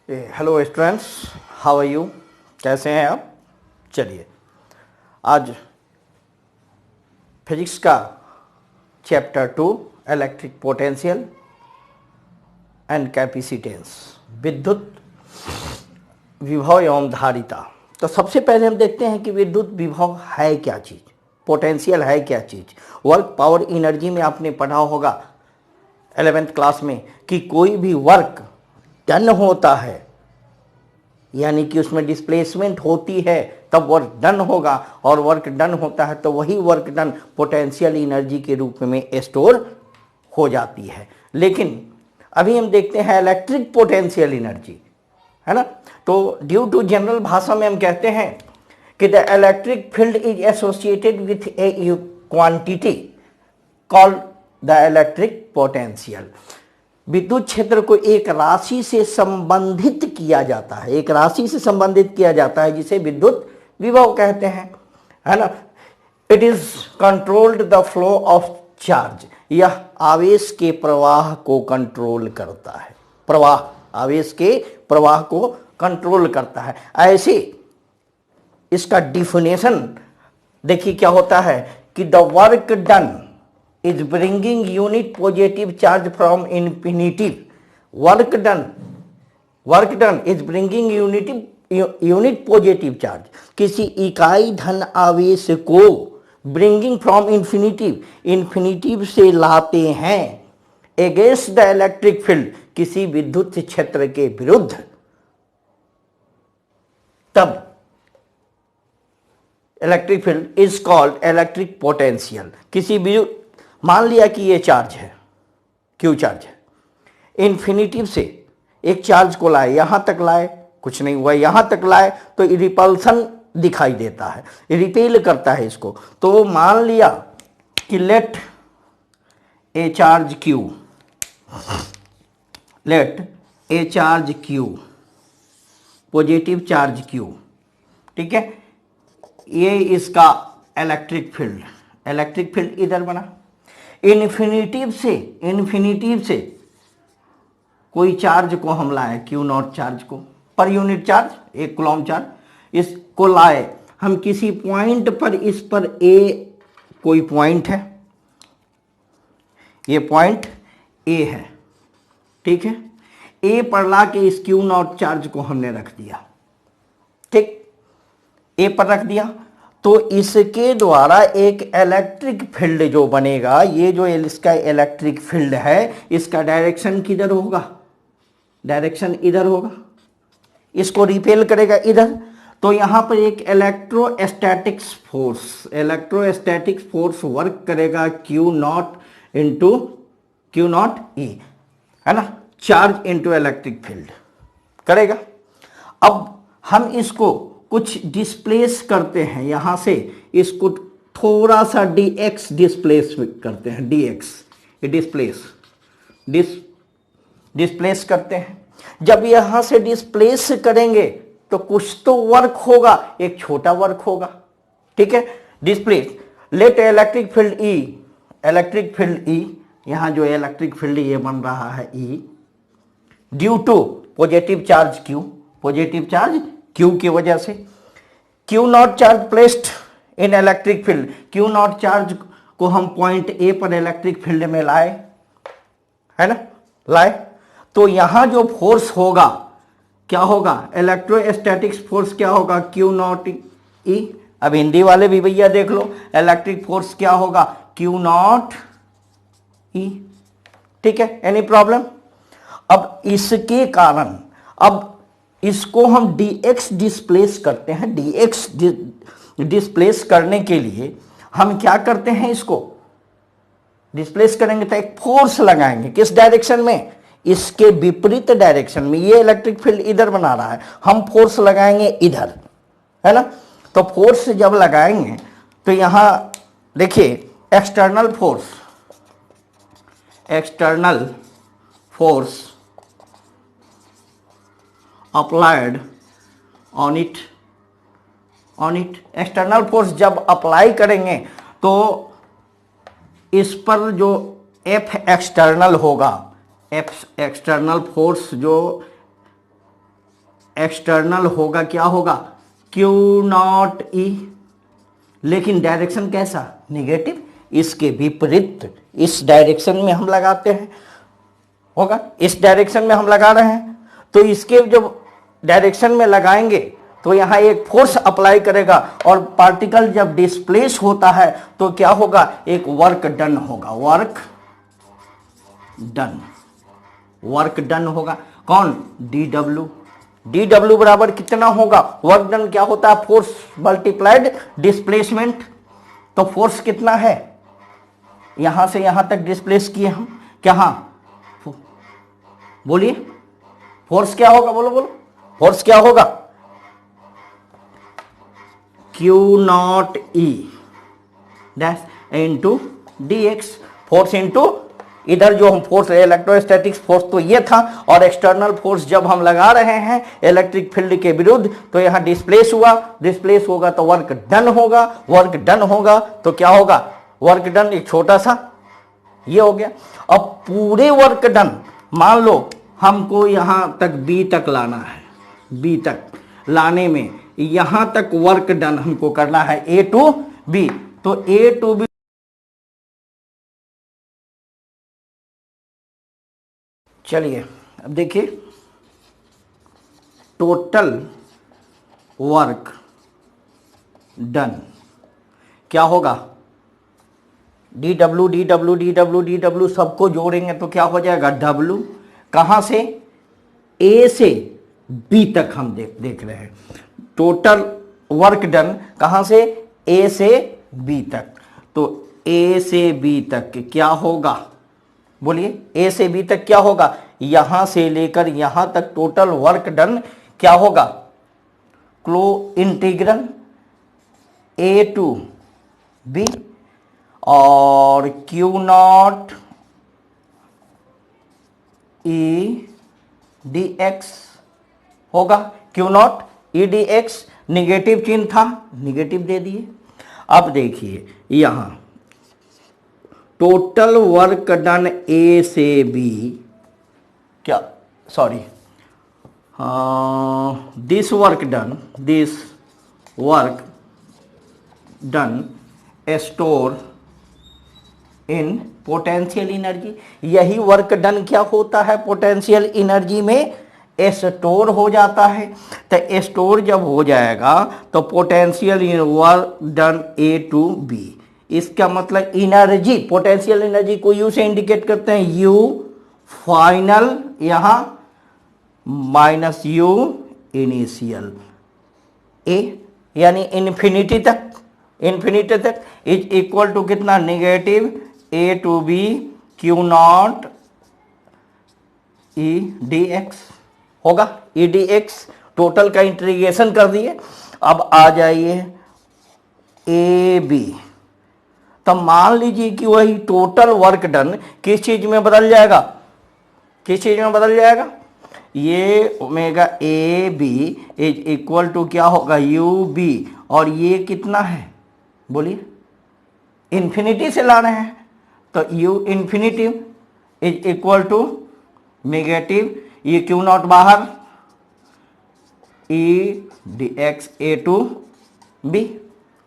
Hello students, how are you? कैसे हैं आप? चलिए, आज फिजिक्स का chapter 2 electric potential and capacitance, विद्युत विभव एवं धारिता। तो सबसे पहले हम देखते हैं कि विद्युत विभव है क्या चीज़, पोटेंशियल है क्या चीज़। वर्क पावर एनर्जी में आपने पढ़ा होगा 11th क्लास में कि कोई भी वर्क डन होता है, यानी कि उसमें डिस्प्लेसमेंट होती है तब वर्क डन होगा, और वर्क डन होता है तो वही वर्क डन पोटेंशियल एनर्जी के रूप में स्टोर हो जाती है। लेकिन अभी हम देखते हैं इलेक्ट्रिक पोटेंशियल एनर्जी, है ना। तो ड्यू टू जनरल भाषा में हम कहते हैं कि the electric field is associated with A quantity called the electric potential. विद्युत क्षेत्र को एक राशि से संबंधित किया जाता है, एक राशि से संबंधित किया जाता है जिसे विद्युत विभव कहते हैं, है ना। It is controlled the flow of charge, यह आवेश के प्रवाह को कंट्रोल करता है, प्रवाह, आवेश के प्रवाह को कंट्रोल करता है। ऐसे इसका डिफिनेशन देखिए क्या होता है कि the work done is bringing unit positive charge from infinitive. Work done is bringing unit positive charge. किसी इकाई धन आवेश को bringing from infinitive से लाते हैं against the electric field, किसी विद्युत क्षेत्र के विरुद्ध, तब electric field is called electric potential. किसी भी, मान लिया कि ये चार्ज है, क्यू चार्ज है, इन्फिनिटिव से एक चार्ज को लाए, यहां तक लाए, कुछ नहीं हुआ, यहां तक लाए तो रिपल्सन दिखाई देता है, रिपेल करता है इसको। तो मान लिया कि let a charge Q, positive charge Q, ठीक है, ये इसका इलेक्ट्रिक फील्ड इधर बना। इन्फिनिटिव से कोई चार्ज को हम लाए, क्यू नॉट चार्ज को, पर यूनिट चार्ज, एक कूलॉम चार्ज, इसको लाए हम किसी पॉइंट पर, इस पर ए कोई पॉइंट है, ये पॉइंट ए है, ठीक है। ए पर ला के इस क्यू नॉट चार्ज को हमने रख दिया, ठीक, ए पर रख दिया, तो इसके द्वारा एक इलेक्ट्रिक फील्ड जो बनेगा, ये जो इसका इलेक्ट्रिक फील्ड है, इसका डायरेक्शन किधर होगा, डायरेक्शन इधर होगा, इसको रिपेल करेगा इधर। तो यहां पर एक इलेक्ट्रोस्टैटिक फोर्स वर्क करेगा क्यू नॉट ई, है ना, चार्ज इंटू इलेक्ट्रिक फील्ड करेगा। अब हम इसको कुछ डिस्प्लेस करते हैं, यहां से इसको थोड़ा सा dx डिस्प्लेस करते हैं, dx डिस्प्लेस करते हैं। जब यहां से डिस्प्लेस करेंगे तो कुछ तो वर्क होगा, एक छोटा वर्क होगा, ठीक है। Displace, let electric field E, यहां जो इलेक्ट्रिक फील्ड ये बन रहा है E, due to positive charge Q की वजह से, Q naught charge placed in electric field, Q naught charge को हम पॉइंट ए पर इलेक्ट्रिक फील्ड में लाए, है ना, लाए, तो यहां जो फोर्स होगा क्या होगा, इलेक्ट्रोस्टैटिक फोर्स क्या होगा, क्यू नॉट ई। अब हिंदी वाले भी भैया देख लो, इलेक्ट्रिक फोर्स क्या होगा, क्यू नॉट ई, ठीक है, एनी प्रॉब्लम। अब इसके कारण, अब इसको हम dx डिस्प्लेस करते हैं, dx डिस्प्लेस करने के लिए हम क्या करते हैं, इसको डिस्प्लेस करेंगे तो एक फोर्स लगाएंगे, किस डायरेक्शन में, इसके विपरीत डायरेक्शन में। ये इलेक्ट्रिक फील्ड इधर बना रहा है, हम फोर्स लगाएंगे इधर, है ना। तो फोर्स जब लगाएंगे तो यहां देखिए external force applied on it, external force जब अप्लाई करेंगे तो इस पर जो एफ एक्सटर्नल होगा, एफ एक्सटर्नल फोर्स जो एक्सटर्नल होगा, क्या होगा, क्यू नॉट ई, लेकिन डायरेक्शन कैसा, निगेटिव, इसके विपरीत इस डायरेक्शन में हम लगाते हैं, होगा इस डायरेक्शन में हम लगा रहे हैं, तो इसके जब डायरेक्शन में लगाएंगे तो यहां एक फोर्स अप्लाई करेगा और पार्टिकल जब डिस्प्लेस होता है तो क्या होगा, एक वर्क डन होगा, वर्क डन होगा। कौन, डी डब्ल्यू, डी डब्ल्यू बराबर कितना होगा, वर्क डन क्या होता है, फोर्स मल्टीप्लाइड डिस्प्लेसमेंट। तो फोर्स कितना है, यहां से यहां तक डिस्प्लेस किए हम, क्या, बोलिए फोर्स क्या होगा, बोलो बोलो, फोर्स क्या होगा, क्यू नॉट ई dash into D x, force into, इधर जो हम फोर्स इलेक्ट्रोस्टैटिक्स फोर्स तो ये था, और एक्सटर्नल फोर्स जब हम लगा रहे हैं इलेक्ट्रिक फील्ड के विरुद्ध तो यहां डिस्प्लेस हुआ, डिस्प्लेस होगा तो वर्क डन होगा, वर्क डन होगा तो क्या होगा, वर्क डन एक छोटा सा ये हो गया। अब पूरे वर्क डन, मान लो हमको यहां तक बी तक लाना है, बी तक लाने में यहां तक वर्क डन हमको करना है ए टू बी, तो ए टू बी, चलिए अब देखिए टोटल वर्क डन क्या होगा, D W D W D W D W सबको जोड़ेंगे तो क्या हो जाएगा, डब्ल्यू, कहां से, ए से बी तक हम देख रहे हैं, टोटल वर्क डन कहां से, ए से बी तक, तो ए से बी तक क्या होगा, बोलिए ए से बी तक क्या होगा, यहां से लेकर यहां तक टोटल वर्क डन क्या होगा, close integral A to B और Q naught E D X होगा, Q naught E D X, negative चिन्ह था, निगेटिव दे दिए। अब देखिए यहां टोटल वर्क डन ए से बी, क्या, sorry, this work done store in potential energy, यही वर्क डन क्या होता है, पोटेंशियल एनर्जी में स्टोर हो जाता है। तो स्टोर जब हो जाएगा तो potential work done A to B, इसका मतलब एनर्जी, पोटेंशियल एनर्जी को यू से इंडिकेट करते हैं, यू फाइनल यहां माइनस यू इनिशियल, ए यानी इन्फिनिटी तक, इन्फिनिटी तक इज इक्वल टू कितना, negative A to B Q naught E D X होगा, ई डी एक्स टोटल का इंटीग्रेशन कर दिए। अब आ जाइए ए बी, तब मान लीजिए कि वही टोटल वर्क डन किस चीज में बदल जाएगा, किस चीज में बदल जाएगा, ये omega A B is equal to क्या होगा, यू बी, और ये कितना है, बोलिए इन्फिनिटी से ला रहे हैं तो U infinity is equal to negative, ये क्यू नॉट बाहर, E D X A to B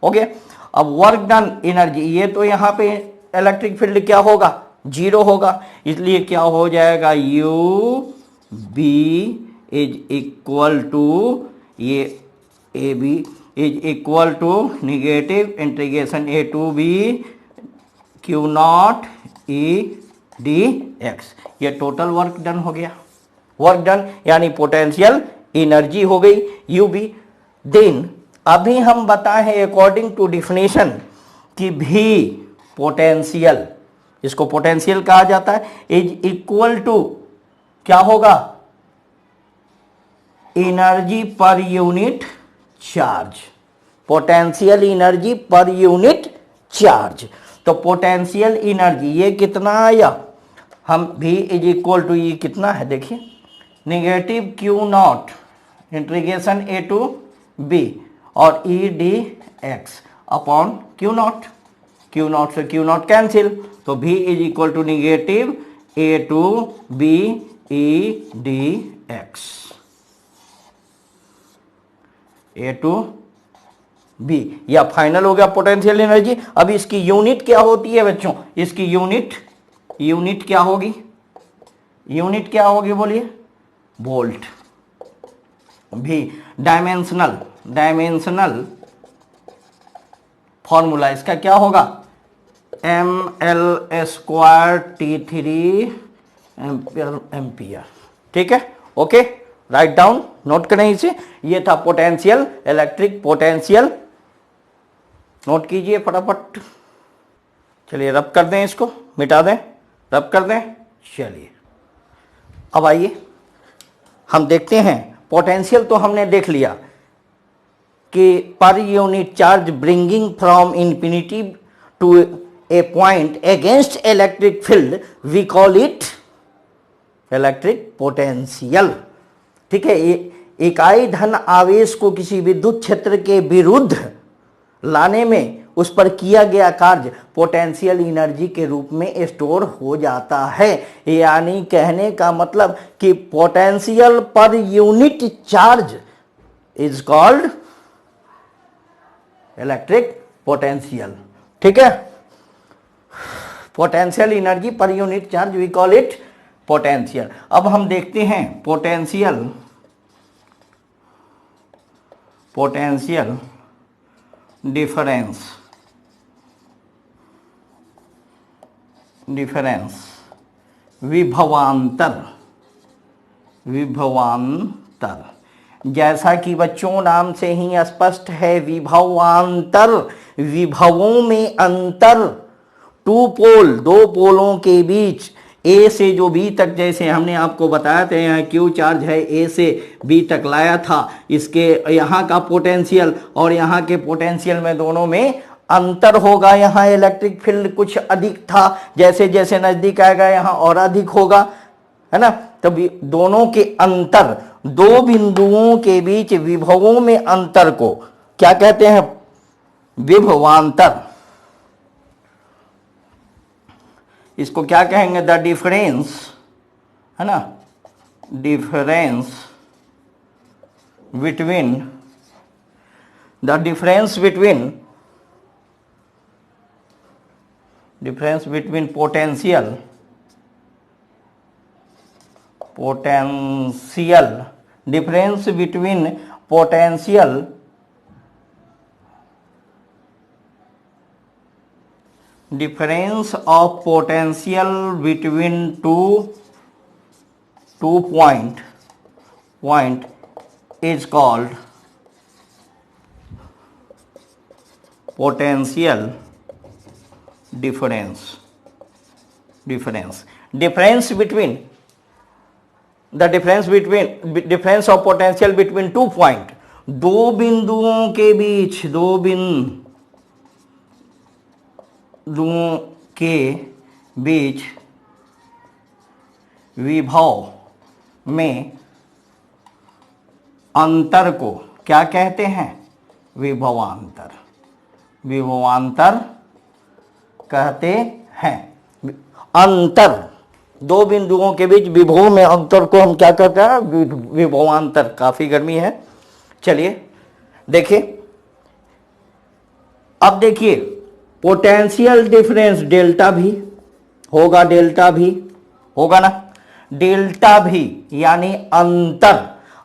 हो गया। अब वर्क डन एनर्जी, ये तो यहाँ पे इलेक्ट्रिक फील्ड क्या होगा, जीरो होगा, इसलिए क्या हो जाएगा, U B is equal to, ये A B is equal to negative integration A to B Q naught E D X, ये टोटल वर्क डन हो गया, वर्क डन यानी पोटेंशियल एनर्जी हो गई यू बी। देन अभी हम बताए हैं अकॉर्डिंग टू डिफिनेशन कि भी पोटेंशियल, इसको पोटेंशियल कहा जाता है, इज इक्वल टू क्या होगा, energy per unit charge, potential energy per unit charge. तो पोटेंशियल एनर्जी ये कितना आया, हम भी इज इक्वल टू ये कितना है, देखिए negative Q naught integration A to B और E D X upon Q naught, Q naught से क्यू नॉट कैंसिल, तो भी is equal to negative A to B E D X. A to B, या final हो गया potential energy. अब इसकी unit क्या होती है बच्चों, इसकी यूनिट क्या होगी, यूनिट क्या होगी बोलिए, वोल्ट। भी डायमेंशनल फॉर्मूला इसका क्या होगा, ml² T3 एम्पियर। ठीक है, ओके, राइट डाउन, नोट करें इसे। ये था पोटेंशियल, इलेक्ट्रिक पोटेंशियल, नोट कीजिए फटाफट। चलिए रब कर दें, इसको मिटा दें, रब कर दें। चलिए अब आइए हम देखते हैं, पोटेंशियल तो हमने देख लिया कि per unit charge bringing from infinity to a point against electric field, we call it electric potential. ठीक है, इकाई धन आवेश को किसी विद्युत क्षेत्र के विरुद्ध लाने में उस पर किया गया कार्य पोटेंशियल एनर्जी के रूप में स्टोर हो जाता है। यानी कहने का मतलब कि potential per unit charge is called electric potential. ठीक है, potential energy per unit charge we call it potential. अब हम देखते हैं पोटेंशियल डिफरेंस विभवांतर। जैसा कि बच्चों नाम से ही स्पष्ट है, विभवांतर, विभवों में अंतर, टू पोल, दो पोलों के बीच, ए से जो बी तक, जैसे हमने आपको बताया था यहाँ क्यू चार्ज है, ए से बी तक लाया था, इसके यहाँ का पोटेंशियल और यहाँ के पोटेंशियल में दोनों में अंतर होगा। यहाँ इलेक्ट्रिक फील्ड कुछ अधिक था, जैसे जैसे नजदीक आएगा यहाँ और अधिक होगा, है ना। तब दोनों के अंतर, दो बिंदुओं के बीच विभवों में अंतर को क्या कहते हैं, विभवांतर। इसको क्या कहेंगे, द डिफरेंस, है ना, difference between potential difference between potential difference of potential between two point is called potential difference between the difference of potential between 2 point, दो बिंदुओं के बीच, दो बिंदुओं के बीच विभव में अंतर को क्या कहते हैं, विभवांतर कहते हैं। अंतर, दो बिंदुओं के बीच विभव में अंतर को हम क्या कहते हैं, विभवांतर। काफी गर्मी है, चलिए देखिए। अब देखिए पोटेंशियल डिफरेंस डेल्टा भी होगा, ना, डेल्टा भी यानी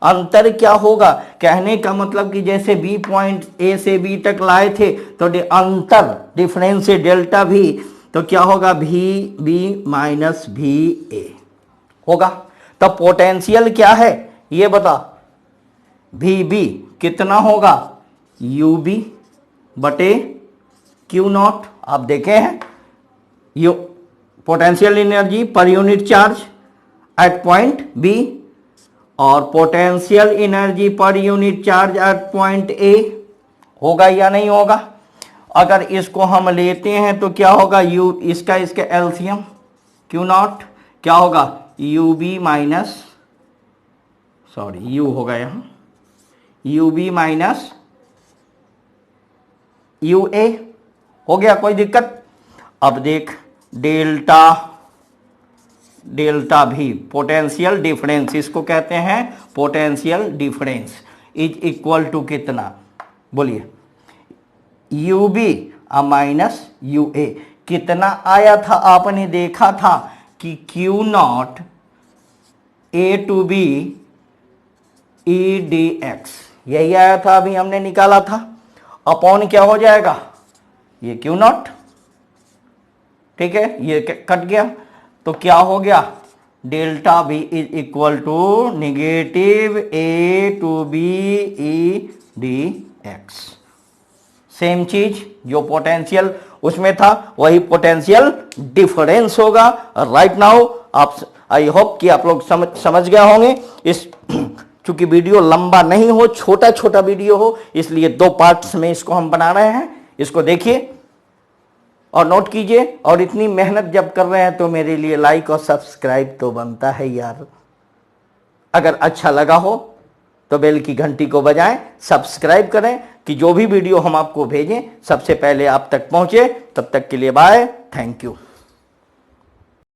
अंतर क्या होगा, कहने का मतलब कि जैसे बी पॉइंट ए से बी तक लाए थे तो अंतर डिफरेंस से डेल्टा भी, तो क्या होगा, भी बी माइनस भी ए होगा। तो पोटेंशियल क्या है ये बता, भी बी कितना होगा, यू बी बटे क्यू नॉट। आप देखे हैं U potential energy per unit charge at point B और potential energy per unit charge at point A, होगा या नहीं होगा। अगर इसको हम लेते हैं तो क्या होगा, यू इसका एलसीएम क्यू नॉट क्या होगा, U B minus, sorry U होगा यहाँ, U B minus U A हो गया, कोई दिक्कत। अब देख डेल्टा भी पोटेंशियल डिफरेंस, इसको कहते हैं potential difference. Is equal to कितना, बोलिए, U B minus U A. कितना आया था, आपने देखा था कि Q naught A to B E D X, यही आया था, अभी हमने निकाला था। अपॉन क्या हो जाएगा, ये क्यू नॉट, ठीक है, ये कट गया, तो क्या हो गया, delta B is equal to negative A to B E D X. Same चीज जो पोटेंशियल उसमें था वही पोटेंशियल डिफरेंस होगा। राइट नाउ आप, आई होप कि आप लोग समझ गए होंगे। इस चूंकि वीडियो लंबा नहीं हो, छोटा छोटा वीडियो हो, इसलिए 2 पार्ट्स में इसको हम बना रहे हैं। इसको देखिए और नोट कीजिए, और इतनी मेहनत जब कर रहे हैं तो मेरे लिए लाइक और सब्सक्राइब तो बनता है यार। अगर अच्छा लगा हो तो बेल की घंटी को बजाएं, सब्सक्राइब करें कि जो भी वीडियो हम आपको भेजें सबसे पहले आप तक पहुंचे। तब तक के लिए बाय, थैंक यू।